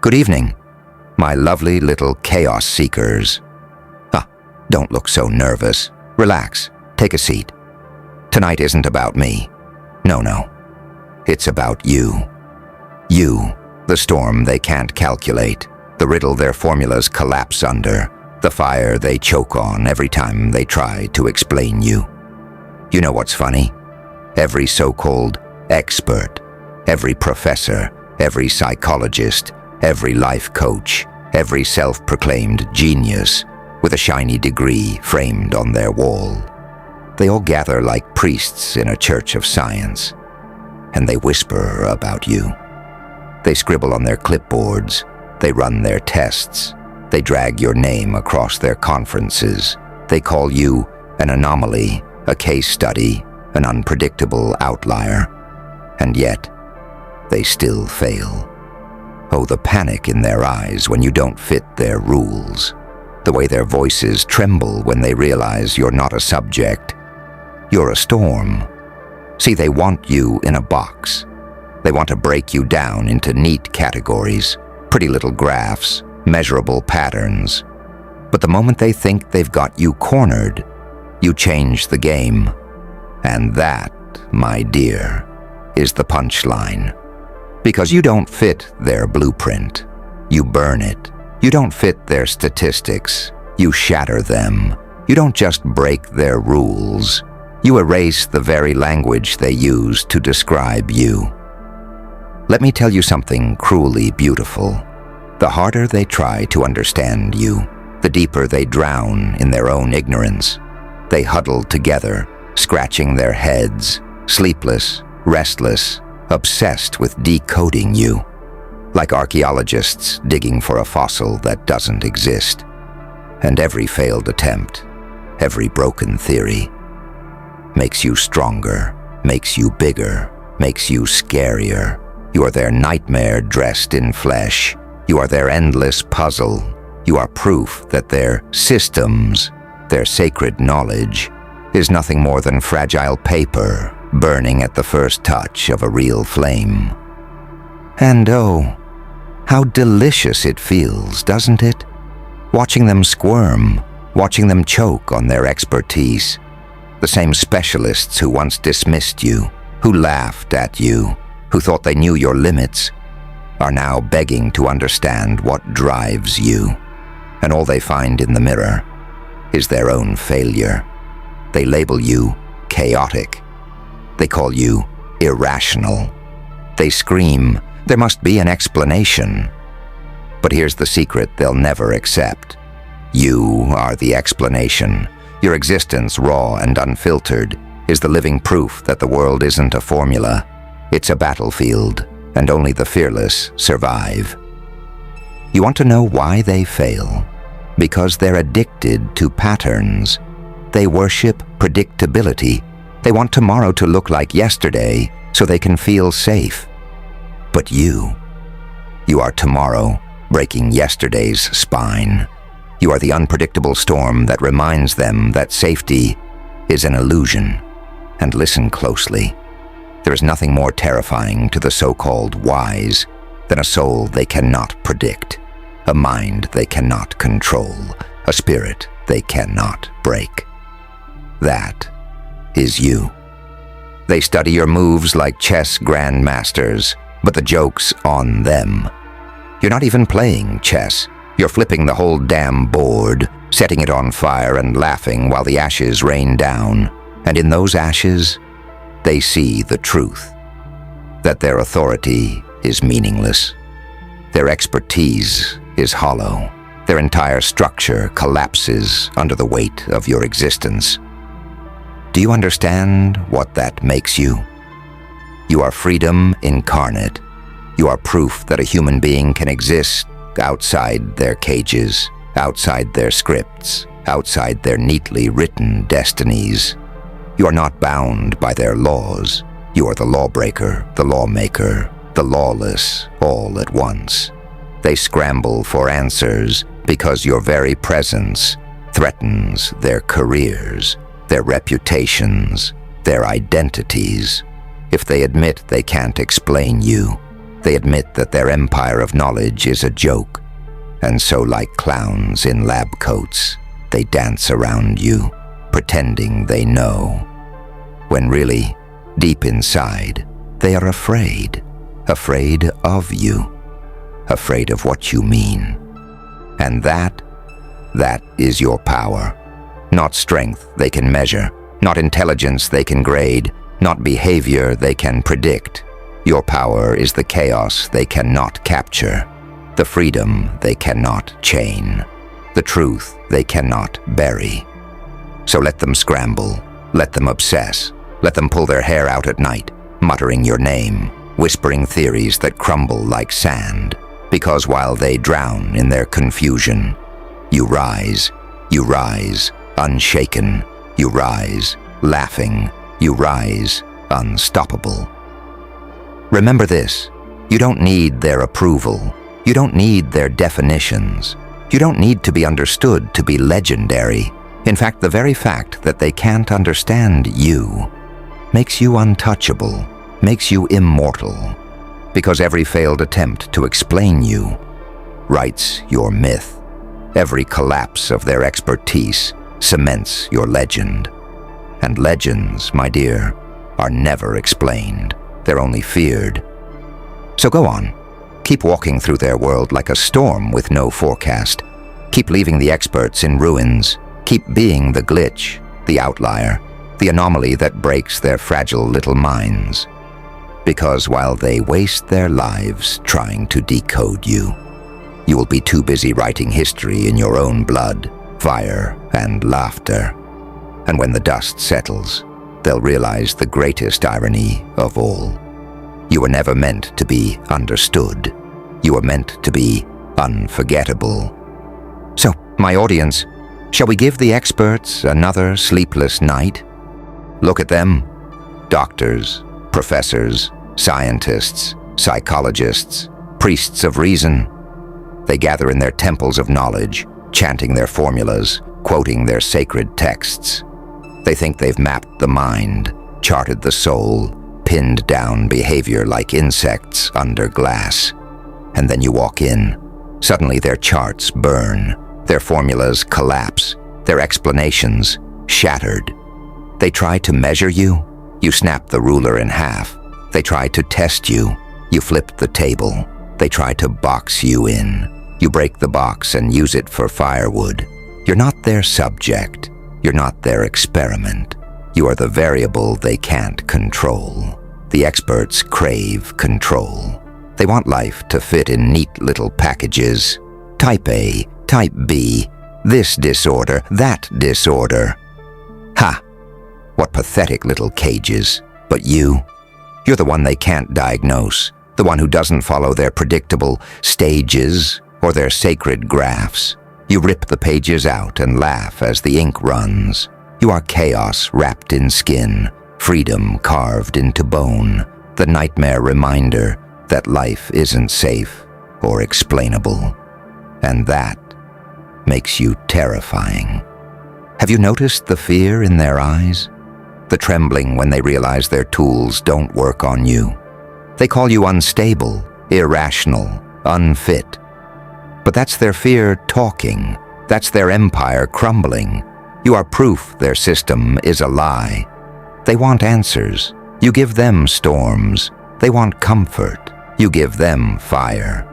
Good evening, my lovely little chaos seekers. Don't look so nervous. Relax. Take a seat. Tonight isn't about me. No. It's about you. You, the storm they can't calculate, the riddle their formulas collapse under, the fire they choke on every time they try to explain you. You know what's funny? Every so-called expert, every professor, every psychologist, every life coach, every self-proclaimed genius with a shiny degree framed on their wall. They all gather like priests in a church of science, and they whisper about you. They scribble on their clipboards, they run their tests, they drag your name across their conferences, they call you an anomaly, a case study, an unpredictable outlier, and yet they still fail. Oh, the panic in their eyes when you don't fit their rules. The way their voices tremble when they realize you're not a subject. You're a storm. See, they want you in a box. They want to break you down into neat categories, pretty little graphs, measurable patterns. But the moment they think they've got you cornered, you change the game. And that, my dear, is the punchline. Because you don't fit their blueprint. You burn it. You don't fit their statistics. You shatter them. You don't just break their rules. You erase the very language they use to describe you. Let me tell you something cruelly beautiful. The harder they try to understand you, the deeper they drown in their own ignorance. They huddle together, scratching their heads, sleepless, restless, obsessed with decoding you. Like archaeologists digging for a fossil that doesn't exist. And every failed attempt, every broken theory, makes you stronger, makes you bigger, makes you scarier. You are their nightmare dressed in flesh. You are their endless puzzle. You are proof that their systems, their sacred knowledge, is nothing more than fragile paper burning at the first touch of a real flame. And oh, how delicious it feels, doesn't it? Watching them squirm, watching them choke on their expertise. The same specialists who once dismissed you, who laughed at you, who thought they knew your limits, are now begging to understand what drives you. And all they find in the mirror is their own failure. They label you chaotic. They call you irrational. They scream, there must be an explanation. But here's the secret they'll never accept. You are the explanation. Your existence, raw and unfiltered, is the living proof that the world isn't a formula. It's a battlefield, and only the fearless survive. You want to know why they fail? Because they're addicted to patterns. They worship predictability. They want tomorrow to look like yesterday so they can feel safe. But you are tomorrow, breaking yesterday's spine. You are the unpredictable storm that reminds them that safety is an illusion. And listen closely. There is nothing more terrifying to the so-called wise than a soul they cannot predict, a mind they cannot control, a spirit they cannot break. That is you. They study your moves like chess grandmasters, but the joke's on them. You're not even playing chess. You're flipping the whole damn board, setting it on fire and laughing while the ashes rain down. And in those ashes, they see the truth. That their authority is meaningless. Their expertise is hollow. Their entire structure collapses under the weight of your existence. Do you understand what that makes you? You are freedom incarnate. You are proof that a human being can exist outside their cages, outside their scripts, outside their neatly written destinies. You are not bound by their laws. You are the lawbreaker, the lawmaker, the lawless, all at once. They scramble for answers because your very presence threatens their careers, their reputations, their identities. If they admit they can't explain you, They admit that their empire of knowledge is a joke, and so like clowns in lab coats, they dance around you, pretending they know, when really, deep inside, they are afraid of you, afraid of what you mean. And that is your power. Not strength they can measure, not intelligence they can grade, not behavior they can predict. Your power is the chaos they cannot capture, the freedom they cannot chain, the truth they cannot bury. So let them scramble, let them obsess, let them pull their hair out at night, muttering your name, whispering theories that crumble like sand, because while they drown in their confusion, you rise, unshaken, you rise, laughing, you rise, unstoppable. Remember this, you don't need their approval, you don't need their definitions, you don't need to be understood to be legendary. In fact, the very fact that they can't understand you makes you untouchable, makes you immortal, because every failed attempt to explain you writes your myth. Every collapse of their expertise cements your legend. And legends, my dear, are never explained. They're only feared. So go on. Keep walking through their world like a storm with no forecast. Keep leaving the experts in ruins. Keep being the glitch, the outlier, the anomaly that breaks their fragile little minds. Because while they waste their lives trying to decode you, you will be too busy writing history in your own blood, fire, and laughter. And when the dust settles, they'll realize the greatest irony of all. You were never meant to be understood. You were meant to be unforgettable. So, my audience, shall we give the experts another sleepless night? Look at them. Doctors, professors, scientists, psychologists, priests of reason. They gather in their temples of knowledge, chanting their formulas, quoting their sacred texts. They think they've mapped the mind, charted the soul, pinned down behavior like insects under glass. And then you walk in. Suddenly their charts burn, their formulas collapse, their explanations shattered. They try to measure you, you snap the ruler in half. They try to test you, you flip the table. They try to box you in. You break the box and use it for firewood. You're not their subject. You're not their experiment. You are the variable they can't control. The experts crave control. They want life to fit in neat little packages. Type A, Type B, this disorder, that disorder. Ha! What pathetic little cages. But you're the one they can't diagnose, the one who doesn't follow their predictable stages or their sacred graphs. You rip the pages out and laugh as the ink runs. You are chaos wrapped in skin, freedom carved into bone, the nightmare reminder that life isn't safe or explainable. And that makes you terrifying. Have you noticed the fear in their eyes? The trembling when they realize their tools don't work on you. They call you unstable, irrational, unfit. But that's their fear talking. That's their empire crumbling. You are proof their system is a lie. They want answers. You give them storms. They want comfort. You give them fire.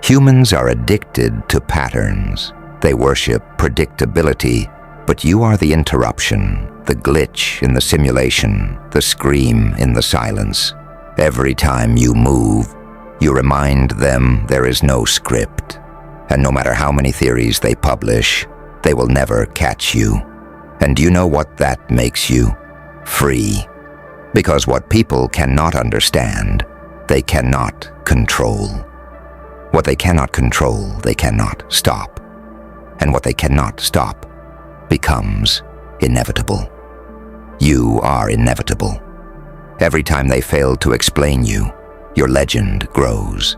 Humans are addicted to patterns. They worship predictability, but you are the interruption, the glitch in the simulation, the scream in the silence. Every time you move, you remind them there is no script. And no matter how many theories they publish, they will never catch you. And do you know what that makes you? Free. Because what people cannot understand, they cannot control. What they cannot control, they cannot stop. And what they cannot stop becomes inevitable. You are inevitable. Every time they fail to explain you, your legend grows.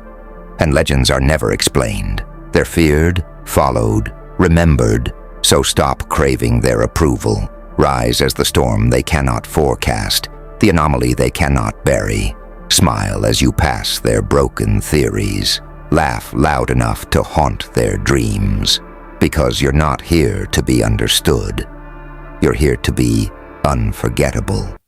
And legends are never explained. They're feared, followed, remembered. So stop craving their approval. Rise as the storm they cannot forecast, the anomaly they cannot bury. Smile as you pass their broken theories. Laugh loud enough to haunt their dreams. Because you're not here to be understood. You're here to be unforgettable.